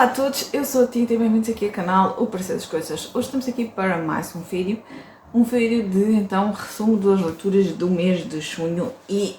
Olá a todos, eu sou a Tita e bem-vindos aqui ao canal O Parecer das Coisas. Hoje estamos aqui para mais um vídeo de então resumo das leituras do mês de junho e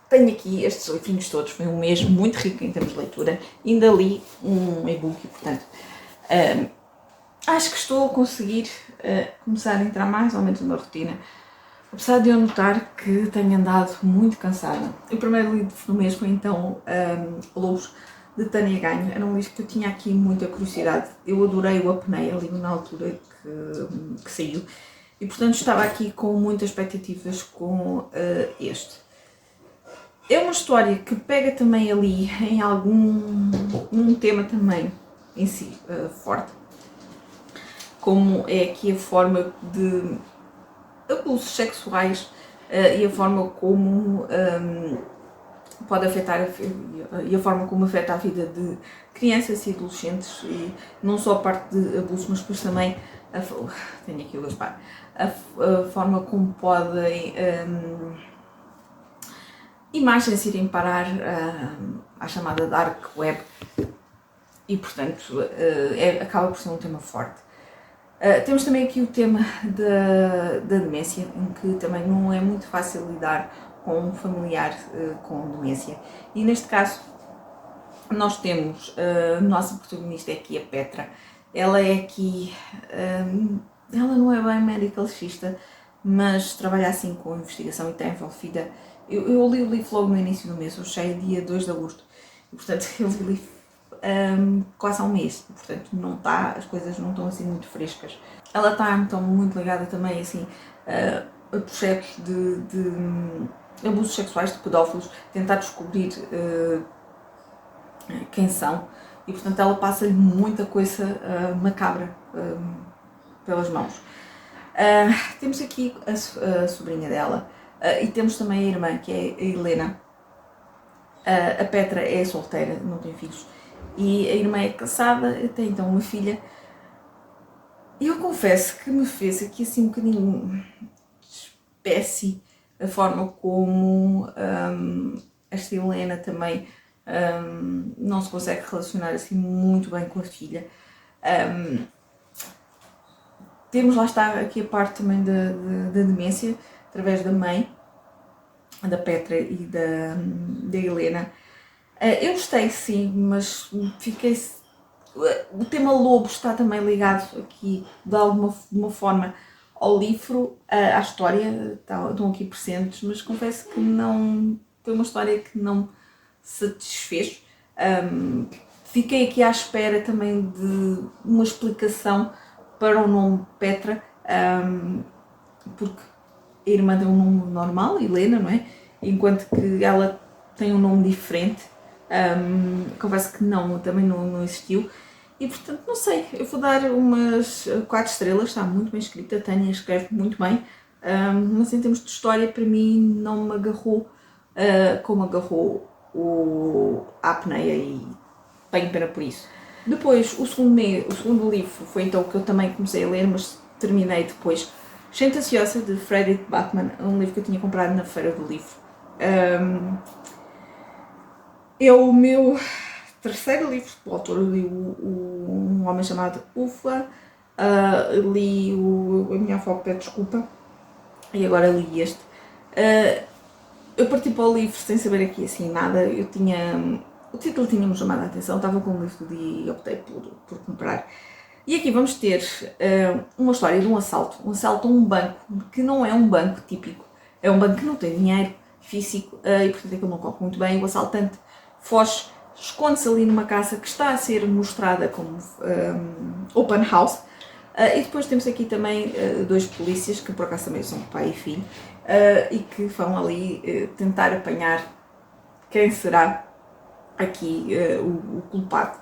tenho aqui estes livrinhos todos. Foi um mês muito rico em termos de leitura, ainda li um e-book e portanto acho que estou a conseguir começar a entrar mais ou menos numa rotina, apesar de eu notar que tenho andado muito cansada. O primeiro livro do mês foi então Lobos, de Tânia Ganho. Era um livro que eu tinha aqui muita curiosidade. Eu adorei o Apneia, ali na altura que saiu, e portanto estava aqui com muitas expectativas com este. É uma história que pega também ali em um tema também em si forte, como é aqui a forma de abusos sexuais e a forma como pode afetar e a forma como afeta a vida de crianças e adolescentes, e não só a parte de abuso, mas depois também tenho aqui o Gaspar, a forma como podem imagens irem parar à chamada Dark Web, e portanto acaba por ser um tema forte. Temos também aqui o tema da demência, em que também não é muito fácil lidar com um familiar com demência. E neste caso nós temos a nossa protagonista é aqui a Petra. Ela é aqui, ela não é bem medicalista, mas trabalha assim com investigação e está envolvida. Eu li o livro logo no início do mês, hoje é dia 2 de agosto, e portanto eu li o livro quase há um mês, e, portanto não está, as coisas não estão assim muito frescas. Ela está então muito ligada também assim a projetos de abusos sexuais, de pedófilos, tentar descobrir quem são, e portanto ela passa-lhe muita coisa macabra pelas mãos. Temos aqui a sobrinha dela e temos também a irmã, que é a Helena. A Petra é solteira, não tem filhos, e a irmã é casada, tem então uma filha. E eu confesso que me fez aqui assim um bocadinho espécie a forma como esta Helena também não se consegue relacionar assim muito bem com a filha. Temos, lá está, aqui a parte também da demência, através da mãe, da Petra e da Helena. Eu gostei sim, mas fiquei... O tema lobo está também ligado aqui de alguma forma ao livro, à história, estão aqui presentes, mas confesso que não foi uma história que não satisfez. Fiquei aqui à espera também de uma explicação para o nome Petra, porque a irmã tem um nome normal, Helena, não é? Enquanto que ela tem um nome diferente. Confesso que também não existiu, e portanto não sei, eu vou dar umas 4 estrelas, está muito bem escrita, a Tânia escreve muito bem, mas em termos de história para mim não me agarrou como agarrou a Apneia, e tenho pena por isso. Depois o segundo livro foi então o que eu também comecei a ler, mas terminei depois, Gente Ansiosa, de Frederick Backman, um livro que eu tinha comprado na Feira do Livro. É o meu terceiro livro do autor. Eu li Um Homem Chamado Ufa, li A Minha Avó Pede Desculpa, e agora li este. Eu parti para o livro sem saber aqui assim nada. O título tinha-me chamado a atenção, estava com o livro e optei por comprar. E aqui vamos ter uma história de um assalto a um banco, que não é um banco típico, é um banco que não tem dinheiro físico, e portanto aquilo não corre muito bem. O assaltante foge, esconde-se ali numa casa que está a ser mostrada como open house, e depois temos aqui também dois polícias, que por acaso também são pai e filho, e que vão ali tentar apanhar quem será aqui o culpado.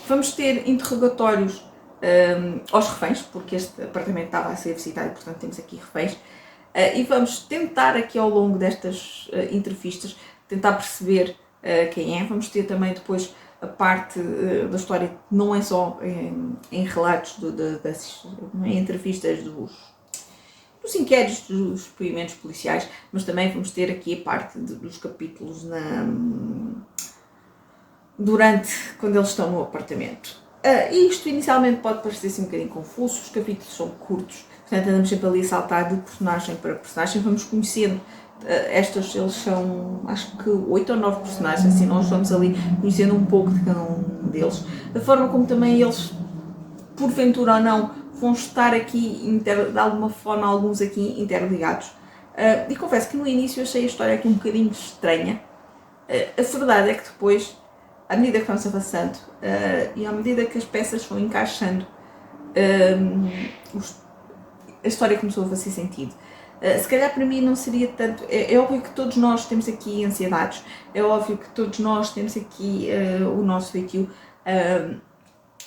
Vamos ter interrogatórios aos reféns, porque este apartamento estava a ser visitado e portanto temos aqui reféns, e vamos tentar aqui ao longo destas entrevistas tentar perceber quem é. Vamos ter também depois a parte da história, que não é só em relatos em entrevistas dos inquéritos, dos depoimentos policiais, mas também vamos ter aqui a parte dos capítulos quando eles estão no apartamento. Isto inicialmente pode parecer assim um bocadinho confuso, os capítulos são curtos, portanto andamos sempre ali a saltar de personagem para personagem, vamos conhecendo. Eles são, acho que 8 ou 9 personagens, assim, nós vamos ali conhecendo um pouco de cada um deles. A forma como também eles, porventura ou não, vão estar aqui, de alguma forma, alguns aqui interligados. E confesso que no início eu achei a história aqui um bocadinho estranha. A verdade é que depois, à medida que vamos avançando e à medida que as peças vão encaixando, a história começou a fazer sentido. Se calhar para mim não seria tanto. É óbvio que todos nós temos aqui ansiedades, é óbvio que todos nós temos aqui o nosso feitio,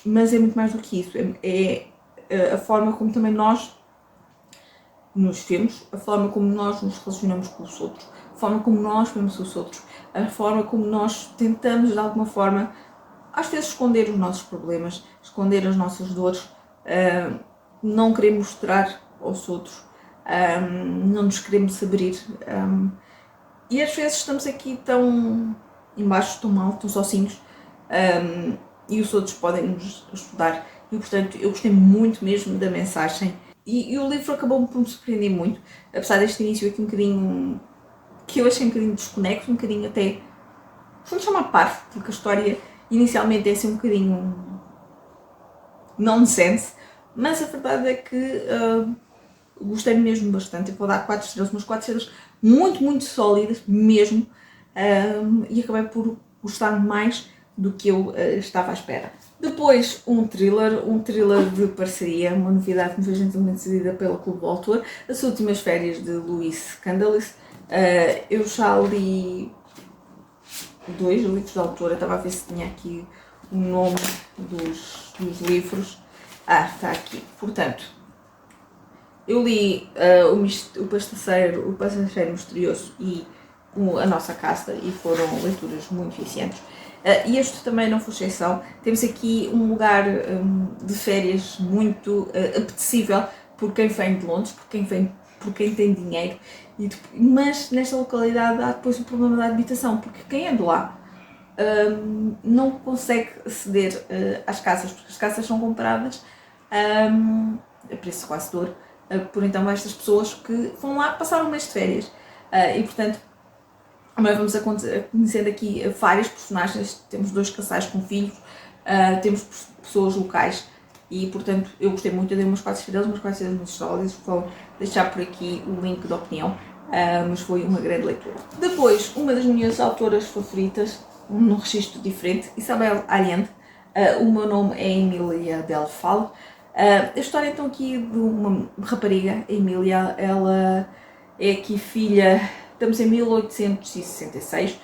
mas é muito mais do que isso. É a forma como também nós nos vemos, a forma como nós nos relacionamos com os outros, a forma como nós vemos os outros, a forma como nós tentamos de alguma forma, às vezes, esconder os nossos problemas, esconder as nossas dores, não querer mostrar aos outros, não nos queremos abrir. E às vezes estamos aqui tão embaixo, tão mal, tão sozinhos, e os outros podem nos ajudar. E portanto eu gostei muito mesmo da mensagem. E o livro acabou por me surpreender muito, apesar deste início aqui um bocadinho, que eu achei um bocadinho desconexo, um bocadinho até, vamos chamar parvo, porque a história inicialmente é assim um bocadinho nonsense, mas a verdade é que gostei mesmo bastante. Eu vou dar 4 estrelas, mas 4 estrelas muito, muito sólidas mesmo, e acabei por gostar mais do que eu estava à espera. Depois um thriller de parceria, uma novidade que me foi gentilmente cedida pela Clube do Autor, As Últimas Férias de Louise Candles. Eu já li 2 livros da autora, estava a ver se tinha aqui o nome dos livros. Está aqui. Portanto, eu li o Passageiro Misterioso e A Nossa Casta, e foram leituras muito eficientes. E este também não foi exceção. Temos aqui um lugar de férias muito apetecível por quem vem de Londres, por quem tem dinheiro, mas nesta localidade há depois o problema da habitação, porque quem é de lá não consegue aceder às casas, porque as casas são compradas a preço quase de ouro, por então estas pessoas que vão lá passar um mês de férias. E portanto, mas vamos conhecendo aqui várias personagens, temos 2 casais com filhos, temos pessoas locais, e portanto eu gostei muito. Eu dei umas 4 estrelas, umas 4 estrelas muito sólidas. Vou deixar por aqui o link de opinião, mas foi uma grande leitura. Depois, uma das minhas autoras favoritas, num registro diferente, Isabel Allende. O meu nome é Emília Del Fal. A história então aqui de uma rapariga, Emília. Ela é aqui filha, estamos em 1866,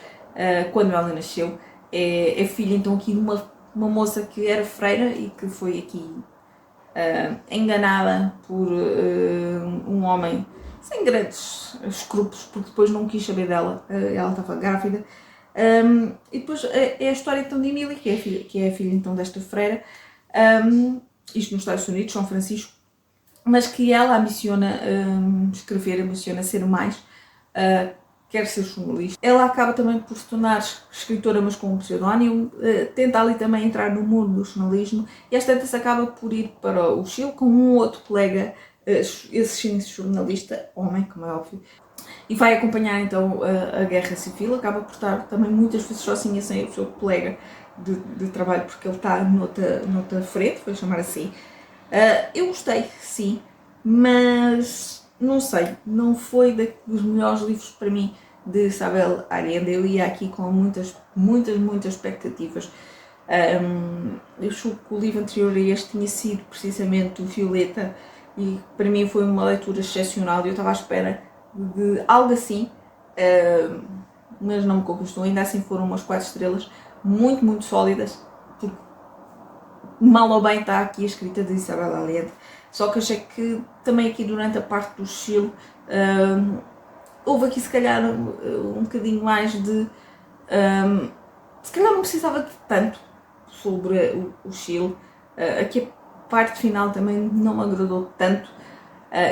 quando ela nasceu. É filha então aqui de uma moça que era freira e que foi aqui enganada por um homem sem grandes escrúpulos, porque depois não quis saber dela. Ela estava grávida. E depois é a história então de Emília, que é a filha então desta freira, isto nos Estados Unidos, São Francisco, mas que ela ambiciona escrever, ambiciona ser mais, quer ser jornalista. Ela acaba também por se tornar escritora, mas com um pseudónimo, tenta ali também entrar no mundo do jornalismo, e às tantas acaba por ir para o Chile com um outro colega, esse sim jornalista, homem, como é óbvio, e vai acompanhar então a guerra civil. Acaba por estar também muitas vezes sozinha, sem o seu colega de trabalho, porque ele está noutra frente, vou chamar assim. Eu gostei, sim, mas não sei, não foi dos melhores livros para mim de Isabel Allende. Eu ia aqui com muitas expectativas. Eu julgo que o livro anterior a este tinha sido precisamente o Violeta, e para mim foi uma leitura excepcional. Eu estava à espera de algo assim, mas não me conquistou. Ainda assim foram umas 4 estrelas muito sólidas, porque mal ou bem está aqui a escrita de Isabel Allende. Só que achei que também aqui durante a parte do Chile houve aqui se calhar um bocadinho mais de... se calhar não precisava de tanto sobre o Chile. Aqui a parte final também não me agradou tanto.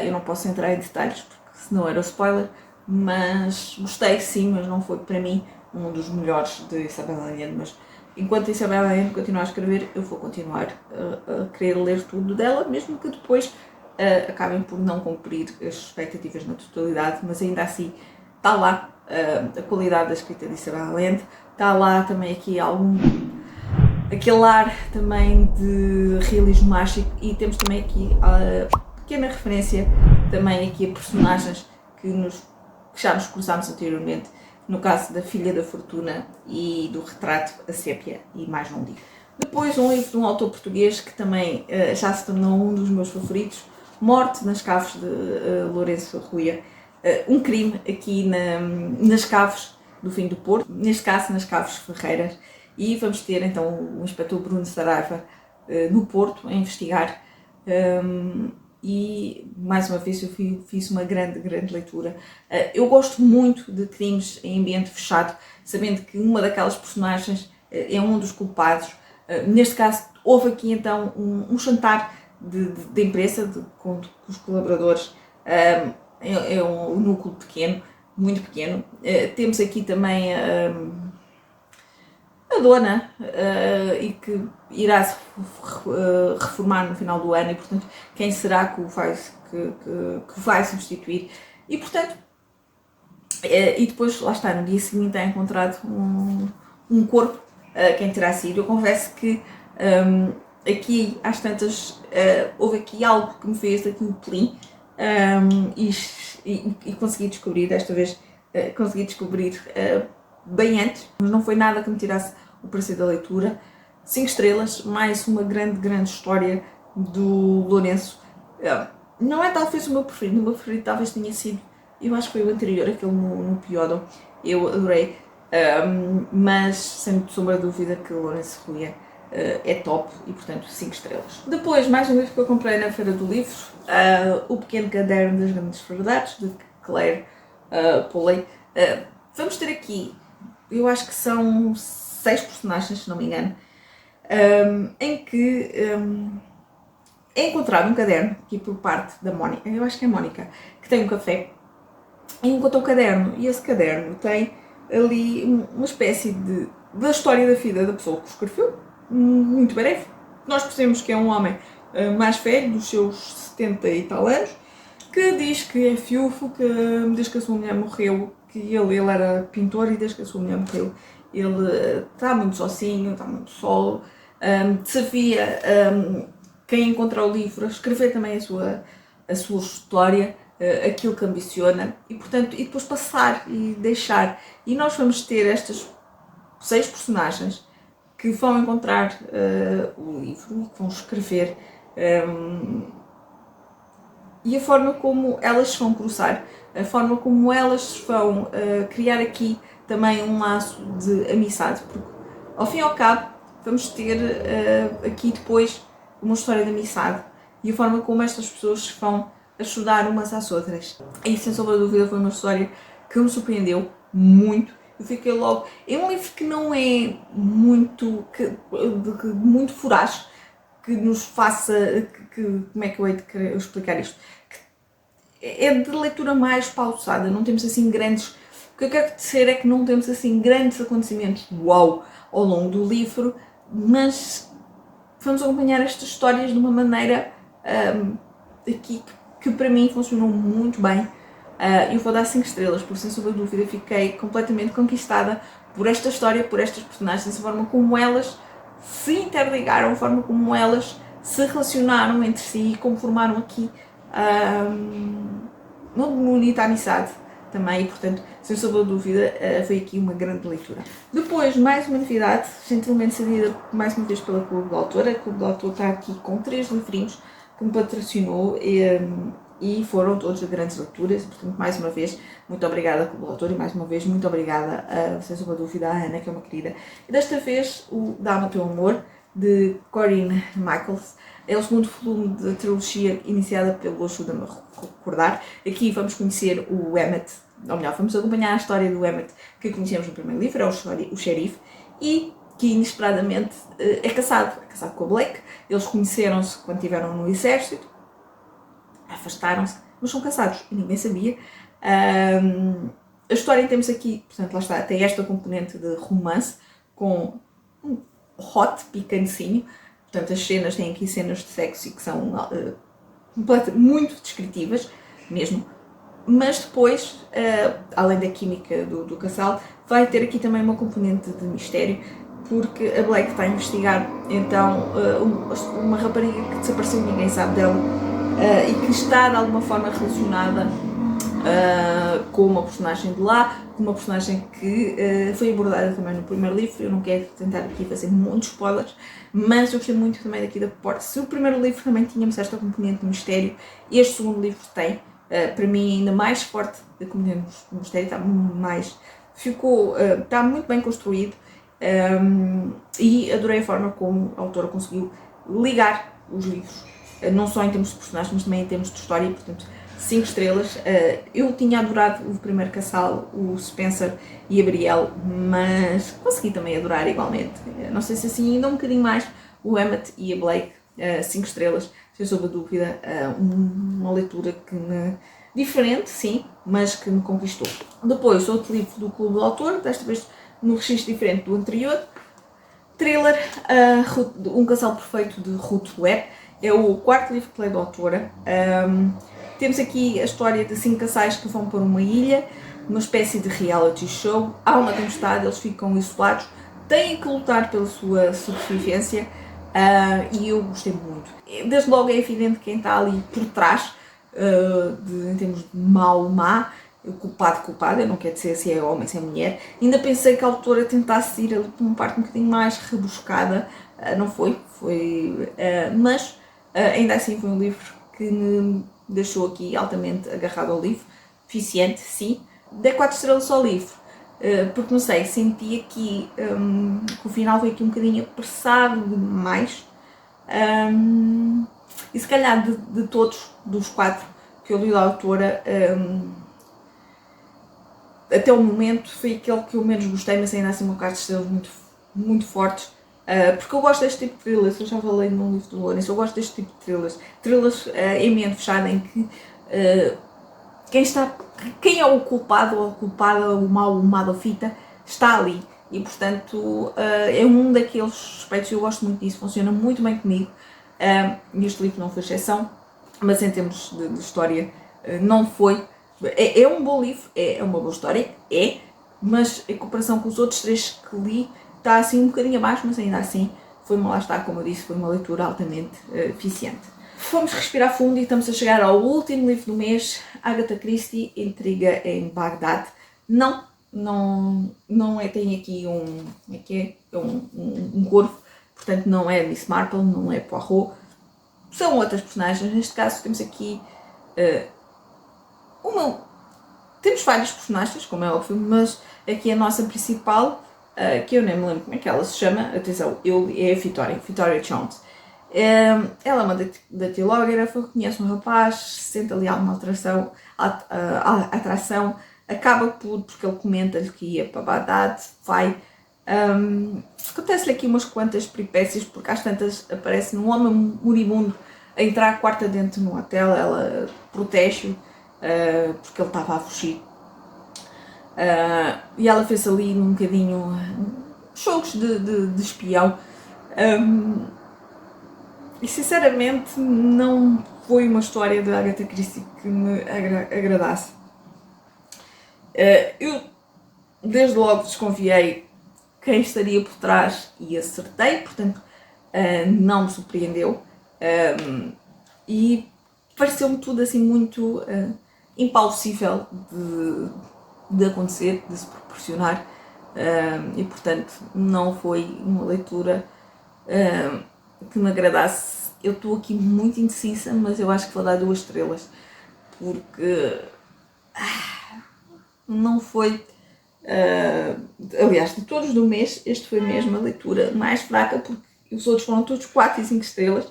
Eu não posso entrar em detalhes porque senão era spoiler, mas gostei sim, mas não foi para mim um dos melhores de Isabel Allende. Mas enquanto a Isabel Allende continuar a escrever, eu vou continuar a querer ler tudo dela, mesmo que depois acabem por não cumprir as expectativas na totalidade, mas ainda assim está lá a qualidade da escrita de Isabel Allende, está lá também aqui aquele ar também de realismo mágico, e temos também aqui a pequena referência também aqui a personagens que já nos cruzámos anteriormente, no caso da Filha da Fortuna e do Retrato a Sépia, e mais não digo. Depois um livro de um autor português que também já se tornou um dos meus favoritos, Morte nas Caves, de Lourenço Arruia. Um crime aqui nas caves do fim do Porto, neste caso nas Caves Ferreiras, e vamos ter então o inspetor Bruno Saraiva no Porto a investigar, e mais uma vez eu fiz uma grande leitura. Eu gosto muito de crimes em ambiente fechado, sabendo que uma daquelas personagens é um dos culpados. Neste caso houve aqui então um jantar de imprensa com os colaboradores. É um núcleo pequeno, muito pequeno. Temos aqui também a dona, e que irá se reformar no final do ano, e portanto quem será que o vai substituir, e portanto e depois lá está, no dia seguinte é encontrado um corpo, quem terá sido. Eu confesso que aqui às tantas houve aqui algo que me fez aqui um pelim, e consegui descobrir, desta vez consegui descobrir bem antes, mas não foi nada que me tirasse o prazer da leitura. 5 estrelas, mais uma grande história do Lourenço. Não é talvez o meu preferido talvez tenha sido, eu acho que foi o anterior, aquele no Piódon, eu adorei, mas sem sombra de dúvida que o Lourenço Arruia é top, e portanto 5 estrelas. Depois, mais um livro que eu comprei na Feira do Livro, O Pequeno Caderno das Grandes Verdades, de Claire Poley. Vamos ter aqui, eu acho que são 6 personagens, se não me engano, em que é encontrado um caderno aqui por parte da Mónica, eu acho que é a Mónica, que tem um café, e encontra um caderno, e esse caderno tem ali uma espécie da história da vida da pessoa que o escreveu, muito breve. Nós percebemos que é um homem mais velho, dos seus 70 e tal anos, que diz que é fiúfo, que desde que a sua mulher morreu, que ele era pintor, e desde que a sua mulher morreu ele está muito sozinho, está muito solo. Desafia quem encontra o livro a escrever também a sua história, aquilo que ambiciona, e portanto, e depois passar e deixar. E nós vamos ter estas 6 personagens que vão encontrar o livro e que vão escrever, e a forma como elas se vão cruzar, a forma como elas vão criar aqui também um laço de amizade, porque ao fim e ao cabo vamos ter aqui depois uma história de amizade, e a forma como estas pessoas vão ajudar umas às outras. E sem sombra de dúvida foi uma história que me surpreendeu muito. Eu fiquei logo. É um livro que não é muito voraz, que nos faça. Como é que eu hei de querer explicar isto? É de leitura mais pausada, não temos assim grandes. O que eu quero dizer é que não temos assim grandes acontecimentos uau ao longo do livro, mas vamos acompanhar estas histórias de uma maneira aqui que para mim funcionou muito bem. Eu vou dar 5 estrelas, porque sem sombra de dúvida fiquei completamente conquistada por esta história, por estas personagens, a forma como elas se interligaram, a forma como elas se relacionaram entre si e como formaram aqui uma bonita amizade também, e portanto, sem sombra de dúvida, foi aqui uma grande leitura. Depois, mais uma novidade, gentilmente cedida mais uma vez pela Clube do Autor. A Clube do Autor está aqui com 3 livrinhos que me patrocinou, e foram todas de grandes leituras. Portanto, mais uma vez, muito obrigada, Clube do Autor, e mais uma vez, muito obrigada, sem sombra de dúvida, à Ana, que é uma querida. E desta vez, o Dá-me o Teu Amor, de Corinne Michaels. É o segundo volume da trilogia iniciada pelo Ajuda-me a Recordar. Aqui vamos conhecer o Emmett, ou melhor, vamos acompanhar a história do Emmett que conhecemos no primeiro livro, é o xerife, e que inesperadamente é casado com a Blake. Eles conheceram-se quando estiveram no exército, afastaram-se, mas são casados e ninguém sabia. A história temos aqui, portanto, lá está, tem esta componente de romance com hot, picantezinho. Portanto, as cenas, têm aqui cenas de sexo e que são muito descritivas, mesmo. Mas depois, além da química do casal, vai ter aqui também uma componente de mistério, porque a Blake está a investigar, então, uma rapariga que desapareceu, ninguém sabe dela, e que está de alguma forma relacionada com uma personagem de lá, com uma personagem que foi abordada também no primeiro livro. Eu não quero tentar aqui fazer muitos spoilers, mas eu gostei muito também daqui da porta. Se o primeiro livro também tínhamos esta componente de mistério, este segundo livro tem, para mim, ainda mais forte a componente de mistério, está muito bem construído, e adorei a forma como a autora conseguiu ligar os livros, não só em termos de personagens, mas também em termos de história, e, portanto, 5 estrelas. Eu tinha adorado o primeiro casal, o Spencer e a Brielle, mas consegui também adorar igualmente. Não sei se assim ainda um bocadinho mais o Emmett e a Blake. 5 estrelas, sem sombra de dúvida. Uma leitura diferente, sim, mas que me conquistou. Depois, outro livro do Clube do Autor, desta vez num registro diferente do anterior. Thriller, Um Casal Perfeito, de Ruth Webb. É o quarto livro que leio da autora. Temos aqui a história de 5 casais que vão para uma ilha, uma espécie de reality show. Há uma tempestade, eles ficam isolados, têm que lutar pela sua sobrevivência, e eu gostei muito. Desde logo é evidente quem está ali por trás, em termos de mau ou má, culpado, eu não quero dizer se é homem, se é mulher. Ainda pensei que a autora tentasse ir ali por uma parte um bocadinho mais rebuscada, não foi, mas ainda assim foi um livro que me deixou aqui altamente agarrado ao livro, eficiente, sim. Dei 4 estrelas ao livro, porque não sei, senti aqui que o final foi aqui um bocadinho apressado demais, e se calhar de todos, dos 4 que eu li da autora, até o momento foi aquele que eu menos gostei, mas ainda assim uma 4 estrelas muito, muito fortes. Porque eu gosto deste tipo de thrillers, eu já falei num livro do Lourenço, eu gosto deste tipo de thrillers em mente fechada, em que quem é o culpado ou a culpada, o mau, o mal da fita, está ali. E portanto é um daqueles aspectos, eu gosto muito disso, funciona muito bem comigo, e este livro não foi exceção, mas em termos de história não foi. É um bom livro, é uma boa história, mas em comparação com os outros 3 que li, está assim um bocadinho abaixo, mas ainda assim lá está, como eu disse, foi uma leitura altamente eficiente. Vamos respirar fundo e estamos a chegar ao último livro do mês, Agatha Christie, Intriga em Bagdade. Não é, tem aqui um corvo, portanto não é Miss Marple, não é Poirot, são outras personagens. Neste caso temos aqui temos vários personagens, como é óbvio, mas aqui a nossa principal, que eu nem me lembro como é que ela se chama, atenção, é a Victoria Jones. Ela é uma datilógrafa, conhece um rapaz, sente ali alguma atração, acaba porque ele comenta-lhe que ia para Bagdad, vai. Acontece-lhe aqui umas quantas peripécias, porque às tantas aparece um homem moribundo a entrar à quarta dentro no hotel, ela protege-o, porque ele estava a fugir, e ela fez ali um bocadinho jogos de espião, e sinceramente não foi uma história de Agatha Christie que me agradasse. Eu desde logo desconfiei quem estaria por trás e acertei, portanto não me surpreendeu, e pareceu-me tudo assim muito impossível de acontecer, de se proporcionar, e portanto não foi uma leitura que me agradasse. Eu estou aqui muito indecisa, mas eu acho que vou dar 2 estrelas, porque não foi, aliás, de todos do mês, este foi mesmo a leitura mais fraca, porque os outros foram todos 4 e 5 estrelas,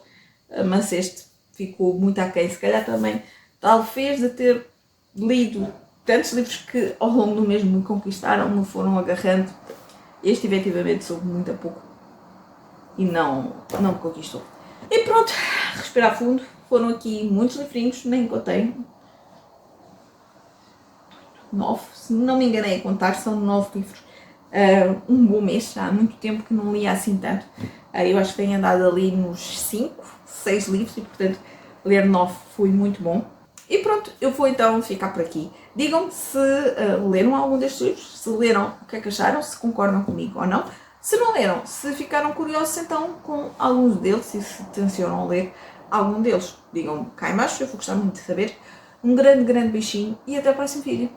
mas este ficou muito aquém. Se calhar também, talvez, de ter lido tantos livros que ao longo do mês me conquistaram, me foram agarrando, este efetivamente soube muito a pouco e não me conquistou. E pronto, respirar fundo, foram aqui muitos livrinhos, nem contei, 9, se não me enganei a contar, são 9 livros um bom mês, há muito tempo que não lia assim tanto. Eu acho que tenho andado ali nos 5, 6 livros e, portanto, ler 9 foi muito bom. E pronto, eu vou então ficar por aqui. Digam-me se leram algum destes livros, se leram, o que é que acharam, se concordam comigo ou não. Se não leram, se ficaram curiosos então com alguns deles e se tencionam ler algum deles, digam-me cá em baixo, eu vou gostar muito de saber. Um grande, grande beijinho e até o próximo vídeo.